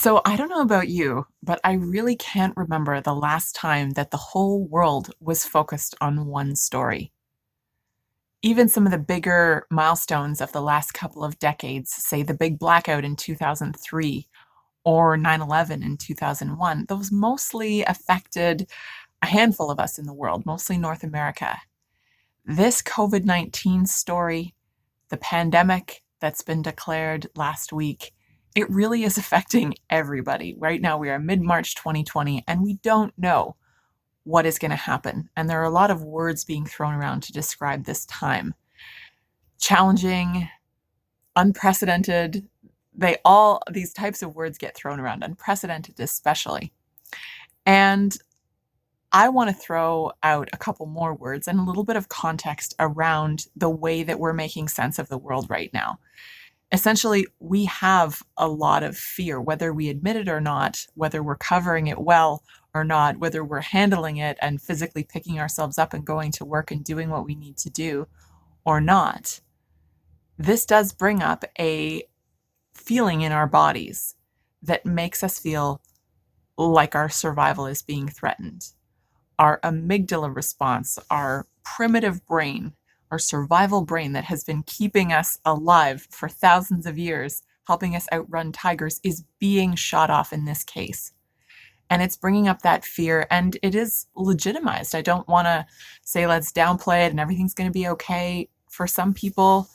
So I don't know about you, but I really can't remember the last time that the whole world was focused on one story. Even some of the bigger milestones of the last couple of decades, say the big blackout in 2003 or 9/11 in 2001, those mostly affected a handful of us in the world, mostly North America. This COVID-19 story, the pandemic that's been declared last week, it really is affecting everybody. Right now, we are mid-March 2020, and we don't know what is going to happen. And there are a lot of words being thrown around to describe this time. Challenging, unprecedented, these types of words get thrown around, unprecedented especially. And I want to throw out a couple more words and a little bit of context around the way that we're making sense of the world right now. Essentially, we have a lot of fear, whether we admit it or not, whether we're covering it well or not, whether we're handling it and physically picking ourselves up and going to work and doing what we need to do or not. This does bring up a feeling in our bodies that makes us feel like our survival is being threatened. Our amygdala response, our primitive brain, our survival brain that has been keeping us alive for thousands of years, helping us outrun tigers, is being shot off in this case. And it's bringing up that fear, and it is legitimized. I don't want to say let's downplay it and everything's going to be okay. For some people,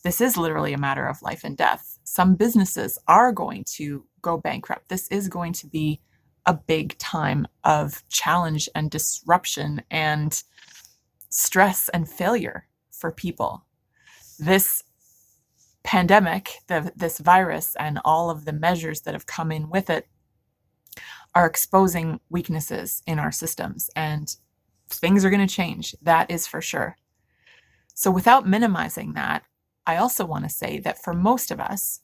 this is literally a matter of life and death. Some businesses are going to go bankrupt. This is going to be a big time of challenge and disruption and stress and failure for people. This pandemic, this virus, and all of the measures that have come in with it are exposing weaknesses in our systems, and things are going to change. That is for sure. So, without minimizing that, I also want to say that for most of us,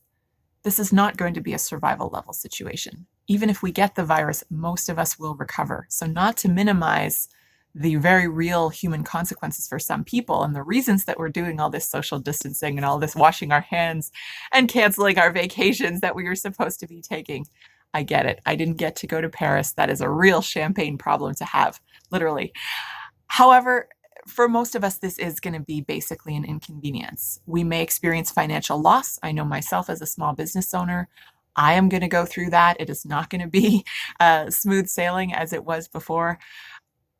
this is not going to be a survival level situation. Even if we get the virus, most of us will recover. So, not to minimize the very real human consequences for some people and the reasons that we're doing all this social distancing and all this washing our hands and canceling our vacations that we were supposed to be taking. I get it. I didn't get to go to Paris. That is a real champagne problem to have, literally. However, for most of us, this is going to be basically an inconvenience. We may experience financial loss. I know myself as a small business owner, I am going to go through that. It is not going to be smooth sailing as it was before.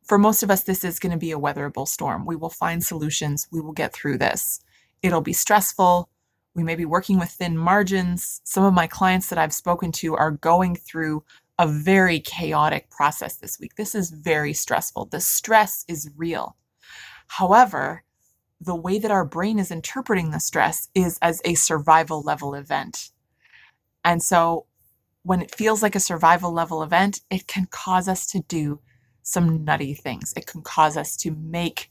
For most of us, this is going to be a weatherable storm. We will find solutions. We will get through this. It'll be stressful. We may be working with thin margins. Some of my clients that I've spoken to are going through a very chaotic process this week. This is very stressful. The stress is real. However, the way that our brain is interpreting the stress is as a survival level event. And so when it feels like a survival level event, it can cause us to do some nutty things. It can cause us to make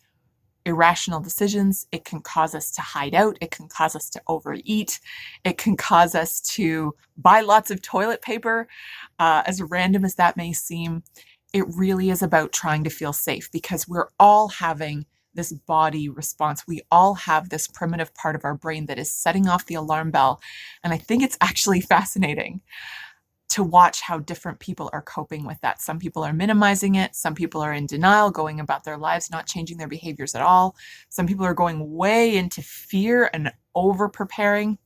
irrational decisions. It can cause us to hide out. It can cause us to overeat. It can cause us to buy lots of toilet paper. As random as that may seem, it really is about trying to feel safe because we're all having this body response. We all have this primitive part of our brain that is setting off the alarm bell. And I think it's actually fascinating to watch how different people are coping with that. Some people are minimizing it. Some people are in denial, going about their lives, not changing their behaviors at all. Some people are going way into fear and over preparing.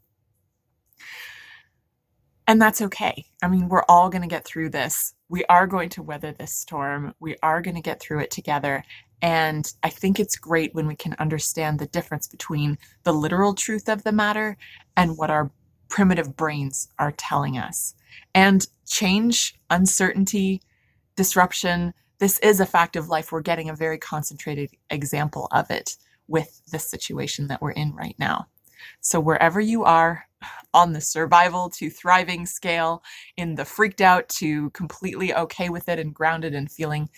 And that's okay. I mean, we're all going to get through this. We are going to weather this storm. We are going to get through it together. And I think it's great when we can understand the difference between the literal truth of the matter and what our primitive brains are telling us. And change, uncertainty, disruption, this is a fact of life. We're getting a very concentrated example of it with this situation that we're in right now. So wherever you are on the survival to thriving scale, in the freaked out to completely okay with it and grounded and feeling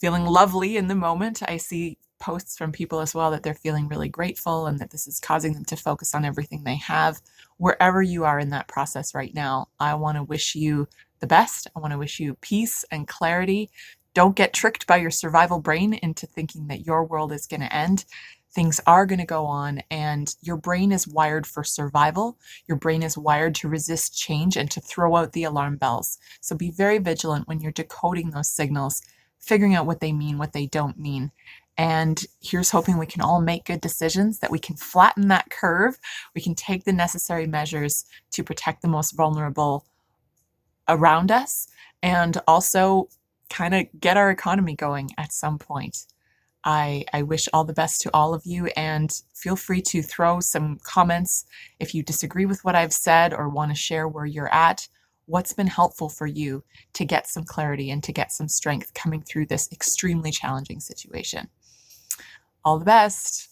lovely in the moment, I see posts from people as well that they're feeling really grateful and that this is causing them to focus on everything they have. Wherever you are in that process right now, I want to wish you the best. I want to wish you peace and clarity. Don't get tricked by your survival brain into thinking that your world is going to end. things are going to go on, and your brain is wired for survival. Your brain is wired to resist change and to throw out the alarm bells. So be very vigilant when you're decoding those signals, figuring out what they mean, what they don't mean. And here's hoping we can all make good decisions, that we can flatten that curve, we can take the necessary measures to protect the most vulnerable around us, and also kind of get our economy going at some point. I wish all the best to all of you, and feel free to throw some comments if you disagree with what I've said or want to share where you're at. What's been helpful for you to get some clarity and to get some strength coming through this extremely challenging situation? All the best.